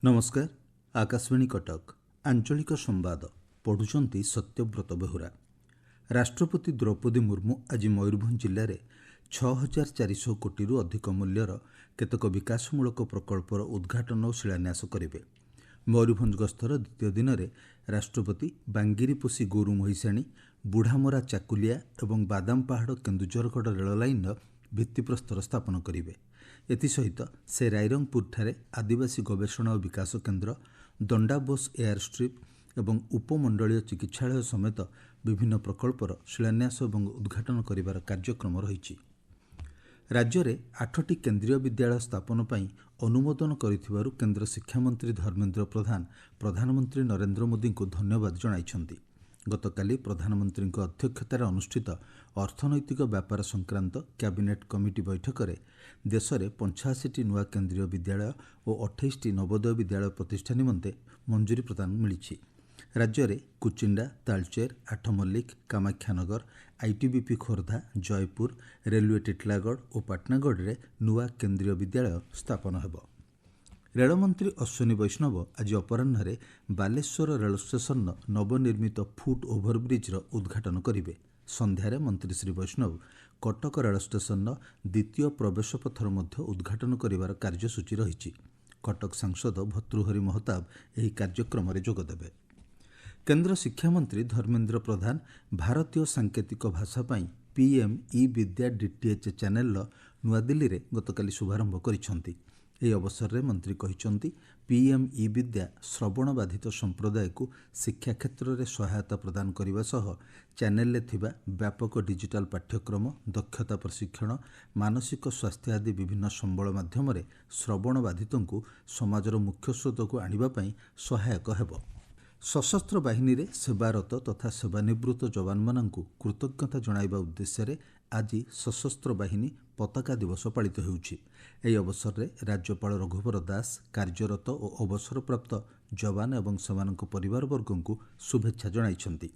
नमस्कार। आकाशवाणी कटक आंचलिक संवाद पढ़ुचंती सत्यव्रत बेहुरा। राष्ट्रपति द्रौपदी मुर्मू आज मयूरभंज जिले में 6400 कोटी अधिक मूल्यर केतक विकासमूलक प्रकल्पर उद्घाटन और शिलान्यास करेंगे। मयूरभंज गस्तर द्वितीय दिन में राष्ट्रपति बांगिरीपोषी गोरु महिषाणी, बुढ़ामरा चाकुलिया और बादाम पहाड़ केन्दुझरगढ़ रेल लाइन भित्तिप्रस्तर स्थापन करेंगे। एसहित से रायरंगपुर आदिवासी गवेषणा और विकास केन्द्र, दंडाबोस एयर स्ट्रिप और उपमंडलीय चिकित्सालय समेत विभिन्न प्रकल्पर शिलान्यास और उद्घाटन करिवार कार्यक्रम रही। राज्य में 8टी केन्द्रीय विद्यालय स्थापन पर अनुमोदन करिथिबारु केन्द्र शिक्षामंत्री धर्मेन्द्र प्रधान प्रधानमंत्री नरेन्द्र मोदी को धन्यवाद जणाइछन्ति। गतकाली प्रधानमंत्री अध्यक्षतार अनुष्ठित अर्थनैतिक व्यापार संक्रांत कैबिनेट कमिटी बैठक में देश में 85टी नुआ केन्द्रीय विद्यालय और 28टी नवोदय विद्यालय प्रतिष्ठा निमंते मंजूरी प्रदान मिली। राज्य में कुचिंडा, तालचेर, आठमल्लिक, कामाख्यानगर, आईटीबीपी खोर्धा, जयपुर, रेलवे टिटलागढ़ और पाटनागढ़ में नुआ केन्द्रीय विद्यालय स्थापन होब। रेलमंत्री अश्विनी वैष्णव आज अपराह्न बालेश्वर रेल स्टेशन नवनिर्मित फुट ओभरब्रिजर उद्घाटन करेंगे। संध्यारे मंत्री श्री वैष्णव कटक रेल स्टेशन द्वितीय प्रवेश पथर मध्य उद्घाटन करिवार कार्यसूची रही। कटक सांसद भर्तृहरि महताब यह कार्यक्रम में जोगदेवे। केन्द्र शिक्षामंत्री धर्मेन्द्र प्रधान भारतीय सांकेतिक भाषा पीएम ई विद्या डीटीएच चैनल नुआदिल्ली में गतकाली शुभारंभ करिसेंति। ଏହି ଅବସରରେ ମନ୍ତ୍ରୀ କହିଛନ୍ତି ପିଏମ୍ ଇ ବିଦ୍ୟା ଶ୍ରବଣ ବାଧିତ ସମ୍ପ୍ରଦାୟକୁ ଶିକ୍ଷା କ୍ଷେତ୍ରରେ ସହାୟତା ପ୍ରଦାନ କରିବା ସହ ଚ୍ୟାନେଲରେ ଥିବା ବ୍ୟାପକ ଡିଜିଟାଲ ପାଠ୍ୟକ୍ରମ, ଦକ୍ଷତା ପ୍ରଶିକ୍ଷଣ, ମାନସିକ ସ୍ୱାସ୍ଥ୍ୟ ଆଦି ବିଭିନ୍ନ ସମ୍ବଳ ମାଧ୍ୟମରେ ଶ୍ରବଣ ବାଧିତଙ୍କୁ ସମାଜର ମୁଖ୍ୟ ସ୍ରୋତକୁ ଆଣିବା ପାଇଁ ସହାୟକ ହେବ। ସଶସ୍ତ୍ର ବାହିନୀରେ ସେବାରତ ତଥା ସେବାନିବୃତ୍ତ ଯବାନମାନଙ୍କୁ କୃତଜ୍ଞତା ଜଣାଇବା ଉଦ୍ଦେଶ୍ୟରେ ଆଜି ସଶସ୍ତ୍ର ବାହିନୀ ପତାକା ଦିବସ ପାଳିତ ହେଉଛି। ଏହି ଅବସରରେ ରାଜ୍ୟପାଳ ରଘୁବର ଦାସ କାର୍ଯ୍ୟରତ ଓ ଅବସରପ୍ରାପ୍ତ ଯବାନ ଏବଂ ସେମାନଙ୍କ ପରିବାରବର୍ଗଙ୍କୁ ଶୁଭେଚ୍ଛା ଜଣାଇଛନ୍ତି।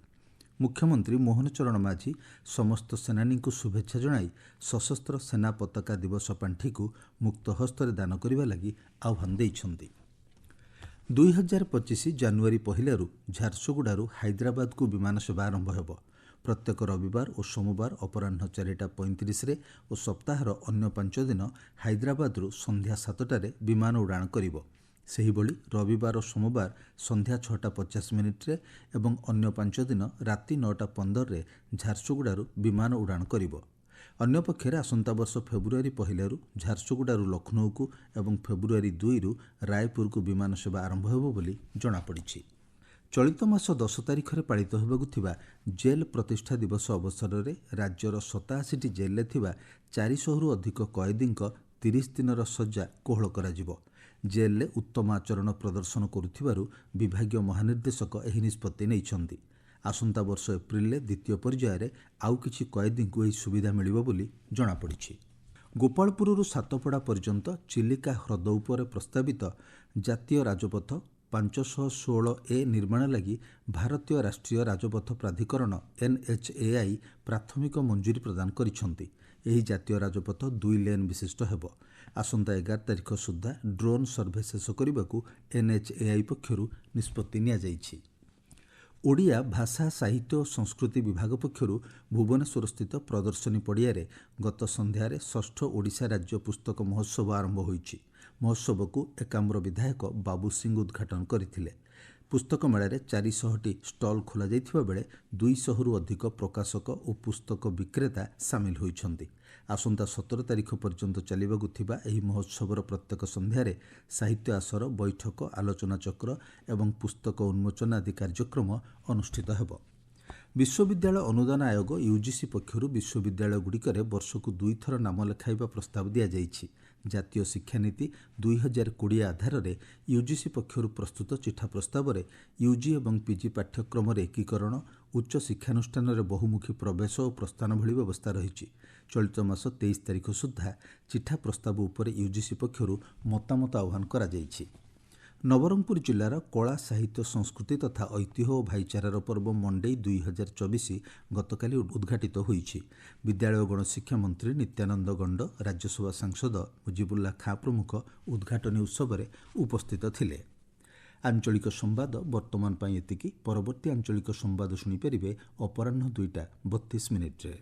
ମୁଖ୍ୟମନ୍ତ୍ରୀ ମୋହନ ଚରଣ ମାଝୀ ସମସ୍ତ ସେନାନୀଙ୍କୁ ଶୁଭେଚ୍ଛା ଜଣାଇ ସଶସ୍ତ୍ର ସେନା ପତାକା ଦିବସ ପାଣ୍ଠିକୁ ମୁକ୍ତ ହସ୍ତରେ ଦାନ କରିବା ଲାଗି ଆହ୍ୱାନ ଦେଇଛନ୍ତି। 2025 ଜାନୁଆରୀ 1 ଝାରସୁଗୁଡ଼ାରୁ ହାଇଦ୍ରାବାଦକୁ ବିମାନ ସେବା ଆରମ୍ଭ ହେବ। प्रत्येक रविवार और सोमवार अपराह्न 4:35 और सप्ताहर अन्य 5 दिन हाइद्राबादरू संध्या 7टारे विमान उड़ाण करिब। सेहिभଳି रविवार और सोमवार संध्या 6:50 एवं अन्य 5 दिन राति 9:15 झारसुगुड़ारू विमान उड़ाण करिब। अन्यपक्षे आसंता वर्ष फेब्रुआरी 1 झारसुगुड़ारू लखनऊ को एवं फेब्रुआरी 2 रायपुर को विमान सेवा आरंभ ହେବ ବୋଲି जଣାपड़ी। चलित मास 10 तारिखରେ पालित होबाकु थिबा जेल प्रतिष्ठा दिवस अवसर में राज्यर 87टी जेल में थिबा 400 अधिक कैदींक 30 दिनर सज्जा कोहल कराजिबो। जेल में उत्तम आचरण प्रदर्शन करुथिबारु विभागीय महानिर्देशक एही निष्पत्ति नेइछन्ति। आसंता वर्ष एप्रिल द्वितीय पर्यायर आउ किछि कैदींकु एही सुविधा मिलिबो बोली जणापड़ी। गोपालपुरରୁ सातपड़ा पर्यंत चिलिका ह्रद उपरे प्रस्तावित जातीय राजपथ 516A निर्माण लगी भारतीय राष्ट्रीय राजपथ प्राधिकरण NHAI प्राथमिक मंजूरी प्रदान करिसेंति। एही जातीय राजपथ 2 लेन विशिष्ट हेब। आसंता 11 तारिख सुद्धा ड्रोन सर्वे शेष करने NHAI पक्षरु निष्पत्ति निया जाइछि। ओडिया भाषा साहित्य और संस्कृति विभाग पक्षरु भुवनेश्वर स्थित प्रदर्शनी पड़िया गत संध्यारे 6ठ ओडिशा राज्य पुस्तक महोत्सव आरंभ होइछि। महोत्सव को एकाम्र विधायक बाबू सिंह उद्घाटन करथिले। पुस्तक मेलारे 400टी स्टल खोला जाइथिबा बेले 200 अधिक प्रकाशक और पुस्तक विक्रेता सामिल होइछन्ति। आसंता 17 तारिख पर्यंत चलिबाकु थिबा एही महोत्सवर प्रत्येक संध्यारे साहित्य आसर, बैठक, आलोचना चक्र एवं पुस्तक उन्मोचन आदि कार्यक्रम अनुष्ठित हेब। विश्वविद्यालय अनुदान आयोग यूजीसी पक्षरु विश्वविद्यालयगुड़िकरे वर्षकु 2 थर नाम लेखाइबा प्रस्ताव दिया जाइछि। जातीय शिक्षानीति 2020 आधार में यूजीसी पक्षरु प्रस्तुत चिठा प्रस्ताव में यूजी एवं पीजी पाठ्यक्रम एकीकरण, उच्च शिक्षानुष्ठान बहुमुखी प्रवेश और प्रस्थान भली व्यवस्था रही। चलित मास 23 तारिख सुधा चिठा प्रस्ताव उपरे यूजीसी पक्षरु मतामत आह्वान करा जाइछि। नवरंगपुर जिलार कला, साहित्य, संस्कृति तथा ऐतिह्य और भाईचारार पर्व मंडई 2024 गतकाली उद्घाटित होइछि। विद्यालय और गणशिक्षा मंत्री नित्यानंद गंड, राज्यसभा सांसद मुजिबुल्ला खाँ प्रमुख उद्घाटनी उत्सव में उपस्थित थिले। ଆଞ୍ଚଳିକ ସମ୍ବାଦ ବର୍ତ୍ତମାନ ପାଇଁ ଏତିକି। ପରବର୍ତ୍ତୀ ଆଞ୍ଚଳିକ ସମ୍ବାଦ ଶୁଣିପାରିବେ ଅପରାହ୍ନ 2ଟା 32 ମିନିଟ୍ରେ।